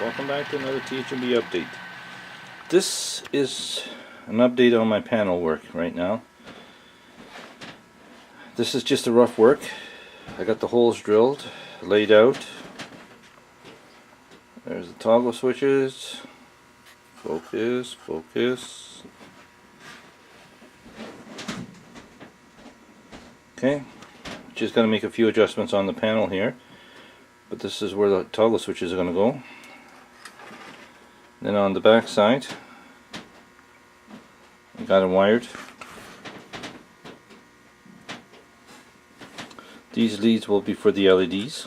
Welcome back to another THMB update. This is an update on my panel work right now. This is just a rough work. I got the holes drilled, laid out. There's the toggle switches. Focus, focus. Okay, just got to make a few adjustments on the panel here. But this is where the toggle switches are going to go. Then on the back side, I got them wired. These leads will be for the LEDs.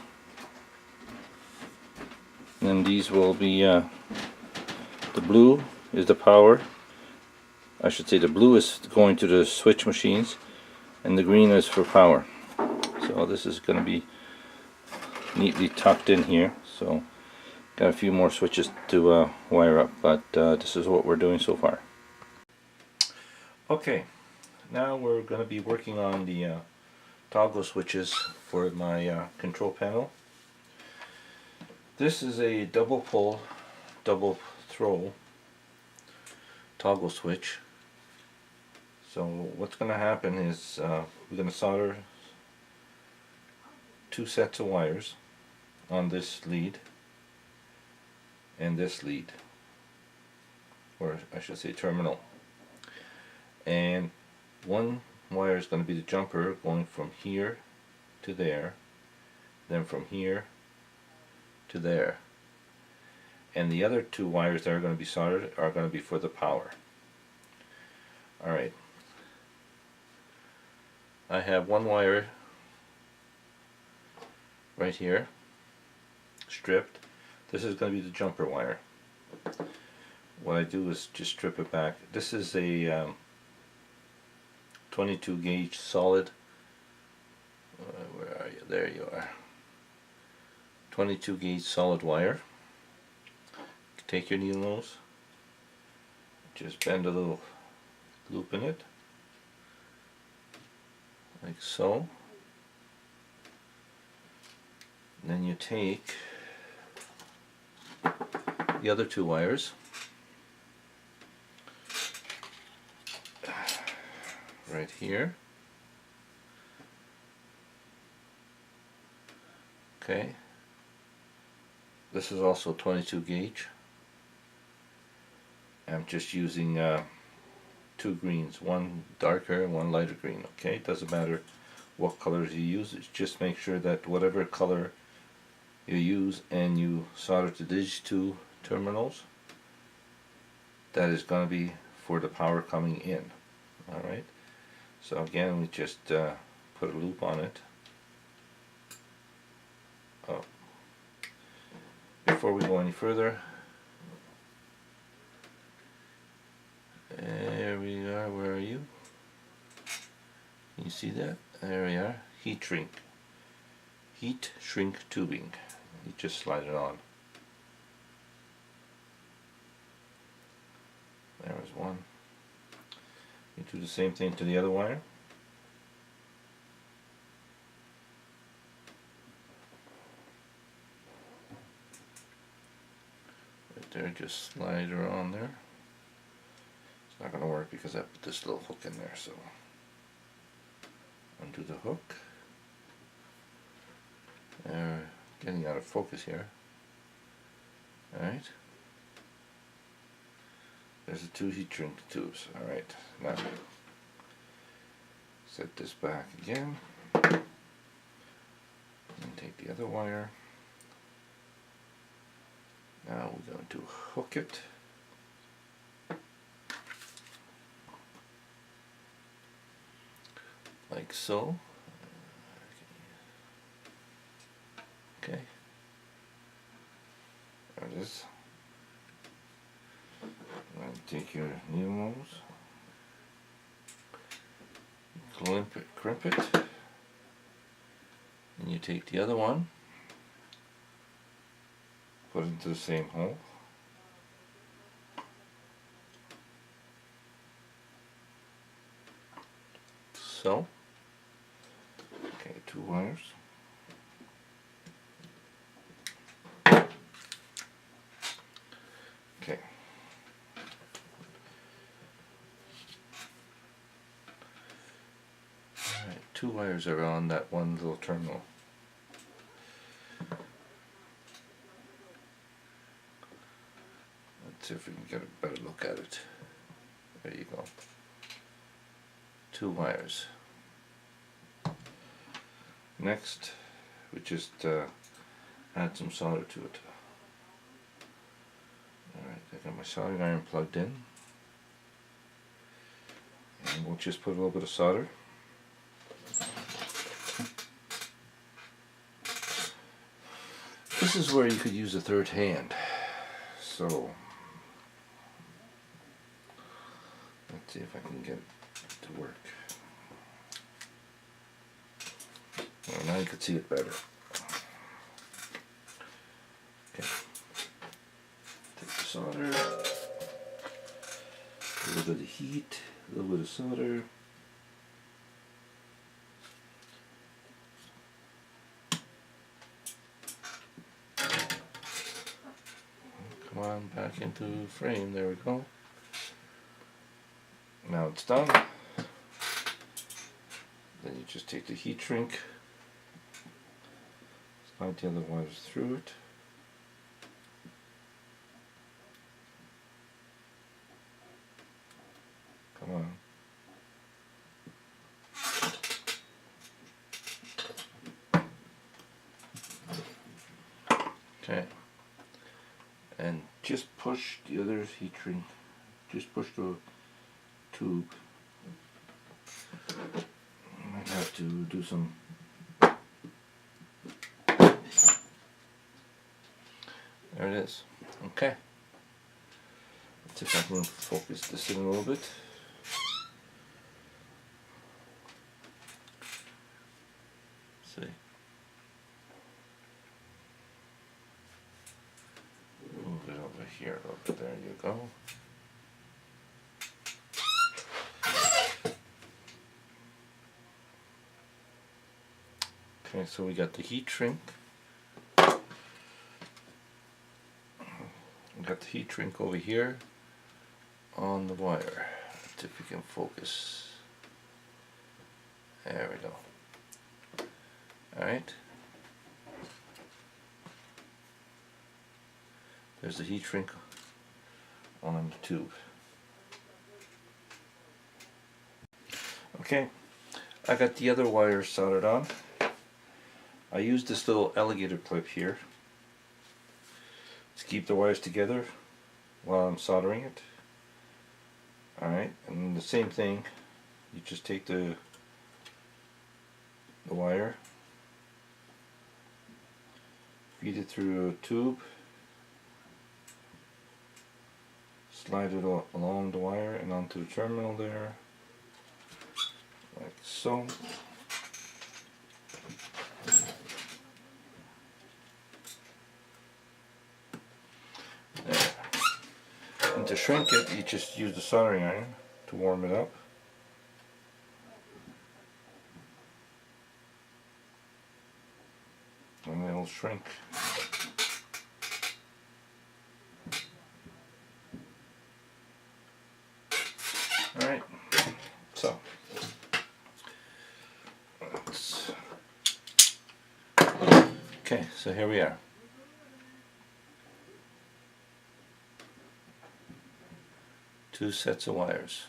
And then these will be, the blue is the power. I should say the blue is going to the switch machines, and the green is for power. So this is going to be neatly tucked in here. So got a few more switches to wire up, but this is what we're doing so far. Okay, now we're going to be working on the toggle switches for my control panel. This is a double pull, double throw toggle switch. So what's going to happen is we're going to solder two sets of wires on this lead and this lead, or I should say terminal, and one wire is going to be the jumper going from here to there, then from here to there, and the other two wires that are going to be soldered are going to be for the power. Alright, I have one wire right here stripped. This is going to be the jumper wire. What I do is just strip it back. This is a 22 gauge solid, where are you? There you are. 22 gauge solid wire. Take your needle nose, just bend a little loop in it, like so. And then you take the other two wires, right here. Okay, this is also 22 gauge. I'm just using two greens, one darker and one lighter green. Okay, it doesn't matter what colors you use, it's just make sure that whatever color you use and you solder to these two terminals, that is going to be for the power coming in. Alright, so again we just put a loop on it. Oh, before we go any further, there we are. Where are you? Can you see that? There we are. Heat shrink tubing. You just slide it on. There was one. You do the same thing to the other wire. Right there, just slide her on there. It's not going to work because I put this little hook in there, so undo the hook. Getting out of focus here. Alright. There's the two heat shrink tubes. Alright, now set this back again. And take the other wire. Now we're going to hook it. Like so. Okay. There it is. Now take your needle nose, crimp it, and you take the other one, put it into the same hole. So, okay, two wires. wires are on that one little terminal. Let's see if we can get a better look at it. There you go. 2 wires. Next, we just add some solder to it. Alright, I got my soldering iron plugged in. And we'll just put a little bit of solder. This is where you could use a third hand. So, let's see if I can get it to work. Well, now you can see it better. Okay. Take the solder, a little bit of heat, a little bit of solder. Come on, back into frame, there we go. Now it's done. Then you just take the heat shrink, slide the other wires through it. Come on. Okay. And just push the other heat shrink. Just push the tube. I might have to do some. There it is. Okay. Let's see if I can focus this in a little bit. See. Move it over here a little bit. There you go. Okay, so we got the heat shrink. We got the heat shrink over here on the wire. Let's see if we can focus. There we go. Alright. There's the heat shrink on the tube. Okay, I got the other wires soldered on. I used this little alligator clip here to keep the wires together while I'm soldering it. Alright, and the same thing, you just take the wire, feed it through a tube, slide it along the wire and onto the terminal there, like so. And to shrink it, you just use the soldering iron to warm it up. And it'll shrink. Alright, so okay, so here we are. Two sets of wires.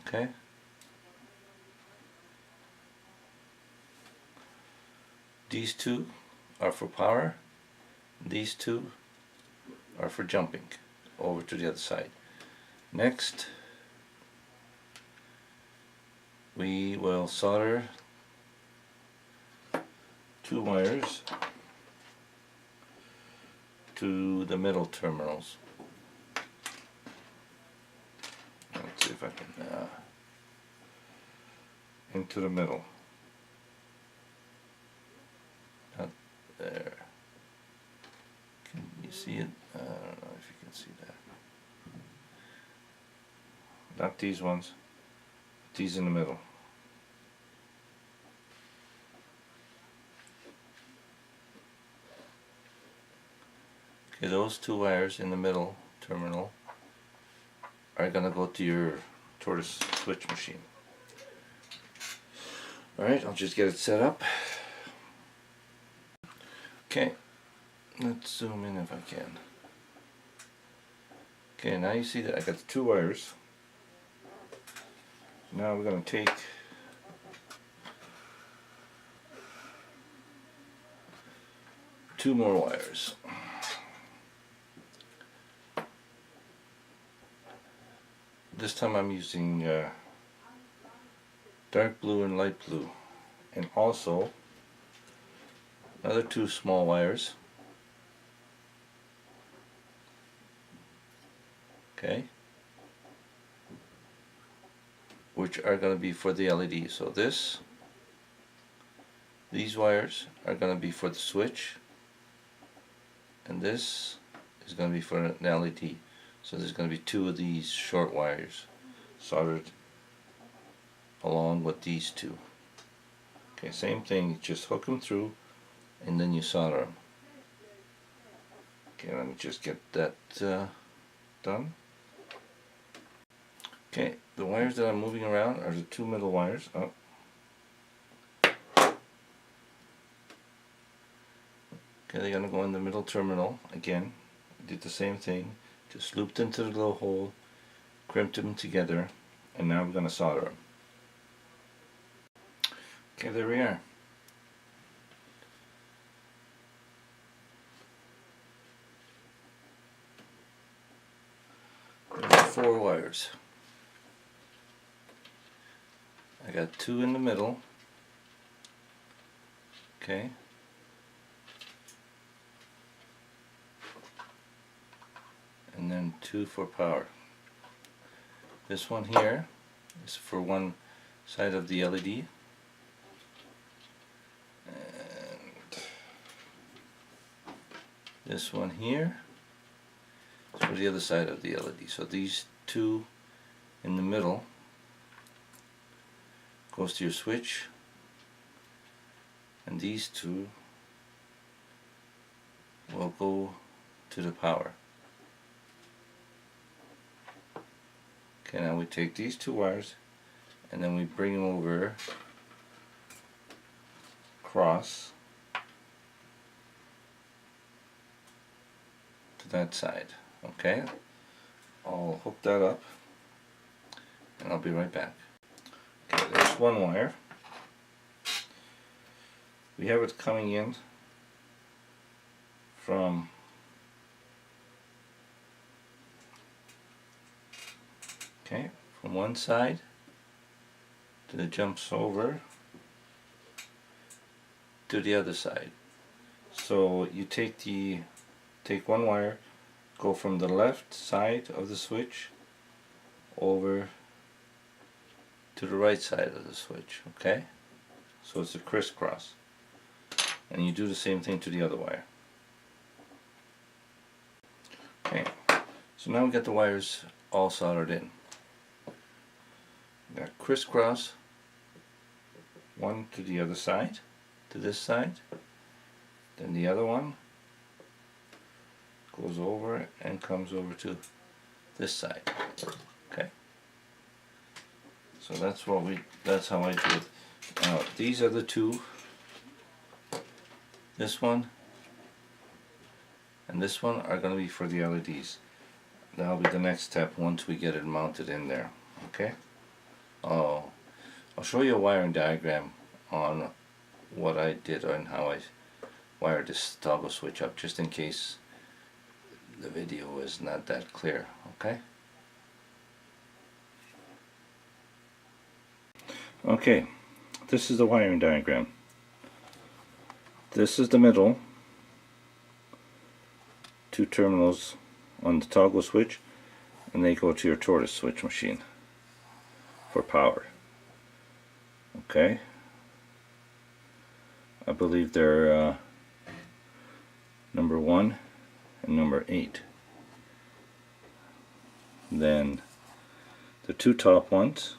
Okay. These two are for power. These two are for jumping over to the other side. Next, we will solder 2 wires to the middle terminals. Let's see if I can into the middle. Not there. Can you see it? I don't know if you can see that. Not these ones. These in the middle. Okay, those 2 wires in the middle terminal are going to go to your tortoise switch machine. Alright, I'll just get it set up. Okay, let's zoom in if I can. Okay, now you see that I got the two wires. Now we're going to take two more wires. This time I'm using dark blue and light blue, and also another two small wires. Okay, which are going to be for the LED. So these wires are going to be for the switch, and this is going to be for an LED. So there's going to be two of these short wires soldered along with these two. Okay, same thing, just hook them through and then you solder them. Okay, let me just get that done. Okay, the wires that I'm moving around are the two middle wires. Oh. Okay, they're going to go in the middle terminal. Again, I did the same thing. Just looped into the little hole, crimped them together, and now we're going to solder them. Okay, there we are. There's 4 wires. I got 2 in the middle. Okay. And then 2 for power. This one here is for one side of the LED, and this one here is for the other side of the LED. So these 2 in the middle goes to your switch, and these 2 will go to the power. Okay, now we take these 2 wires and then we bring them over across to that side. Okay, I'll hook that up and I'll be right back. Okay, there's one wire. We have it coming in from from one side, then it jumps over to the other side. So you take one wire, go from the left side of the switch over to the right side of the switch. Okay, so it's a crisscross, and you do the same thing to the other wire. Okay, so now we got the wires all soldered in. Got crisscross, one to the other side, to this side, then the other one goes over and comes over to this side. Okay, so that's how I do it. Now these are the 2, this one and this one are going to be for the LEDs. That'll be the next step once we get it mounted in there. Okay, I'll show you a wiring diagram on what I did and how I wired this toggle switch up, just in case the video is not that clear. Okay. Okay, this is the wiring diagram. This is the middle, 2 terminals on the toggle switch, and they go to your tortoise switch machine for power. Okay, I believe they're number 1 and number 8. Then the 2 top ones,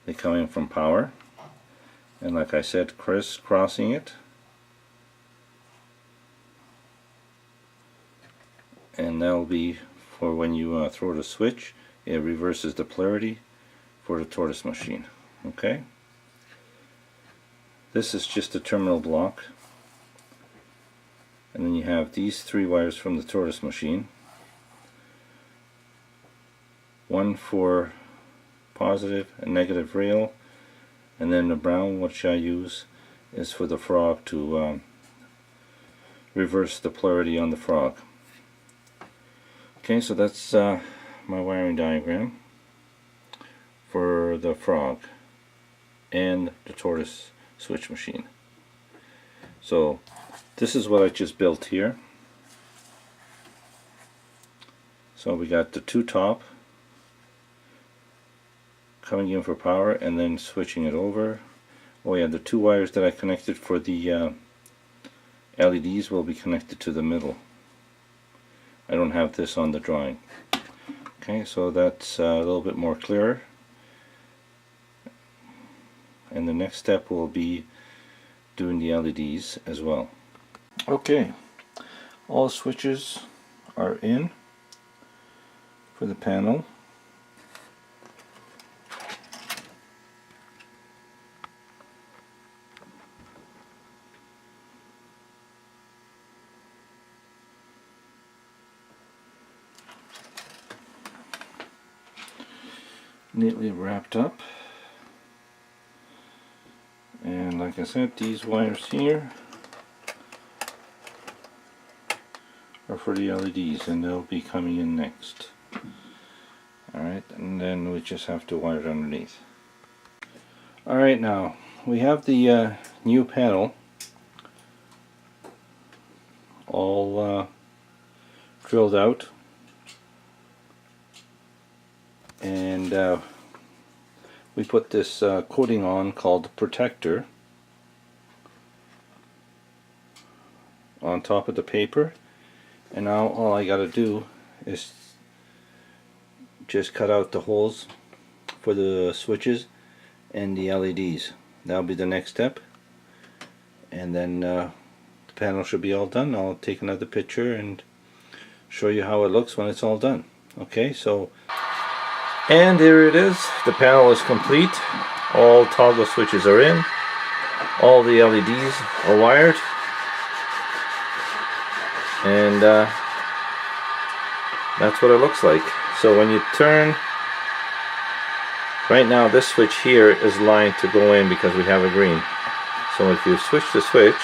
they come in from power, and like I said, crisscrossing it, and that'll be for when you throw the switch it reverses the polarity for the tortoise machine. Okay, this is just a terminal block, and then you have these 3 wires from the tortoise machine, one for positive and negative rail, and then the brown, which I use, is for the frog to reverse the polarity on the frog. Okay, so that's my wiring diagram for the frog and the tortoise switch machine. So this is what I just built here. So we got the 2 top coming in for power and then switching it over. Oh yeah, the 2 wires that I connected for the LEDs will be connected to the middle. I don't have this on the drawing. Okay, so that's a little bit more clear. And the next step will be doing the LEDs as well. Okay, all switches are in for the panel. Neatly wrapped up, and like I said, these wires here are for the LEDs, and they'll be coming in next. Alright, and then we just have to wire it underneath. Alright, now we have the new panel all drilled out, and we put this coating on called protector on top of the paper, and now all I gotta do is just cut out the holes for the switches and the LEDs. That'll be the next step, and then the panel should be all done. I'll take another picture and show you how it looks when it's all done. Okay, so and there it is. The panel is complete. All toggle switches are in. All the LEDs are wired. And that's what it looks like. So when you turn, right now this switch here is lined to go in because we have a green. So if you switch the switch,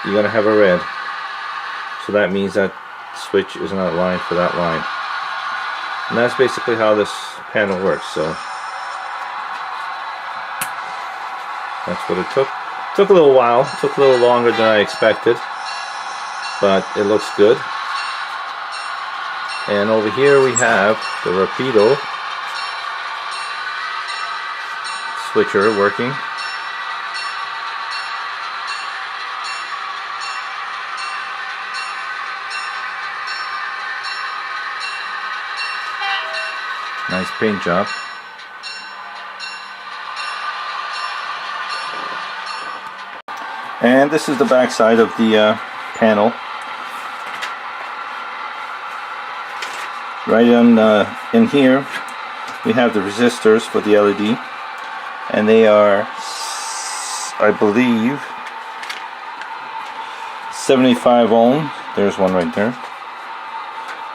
you're going to have a red. So that means that switch is not lined for that line. And that's basically how this panel works. So that's what it took. It took a little while. It took a little longer than I expected, but it looks good. And over here we have the Rapido switcher working. Nice paint job. And this is the back side of the panel. Right in here we have the resistors for the LED, and they are, I believe, 75 ohm. There's one right there,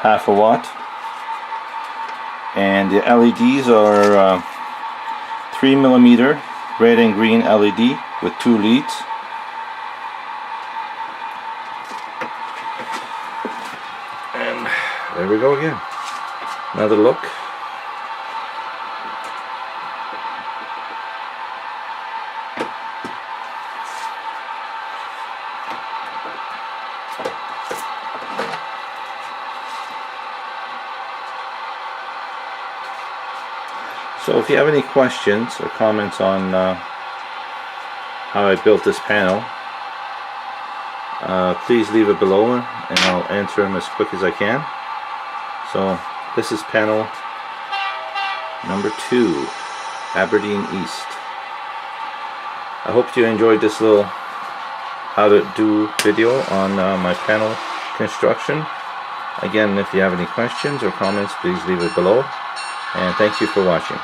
half a watt. And the LEDs are 3mm red and green LED with 2 leads. And there we go again. Another look. So if you have any questions or comments on how I built this panel, please leave it below and I'll answer them as quick as I can. So this is panel number 2, Aberdeen East. I hope you enjoyed this little how to do video on my panel construction. Again, if you have any questions or comments, please leave it below. And thank you for watching.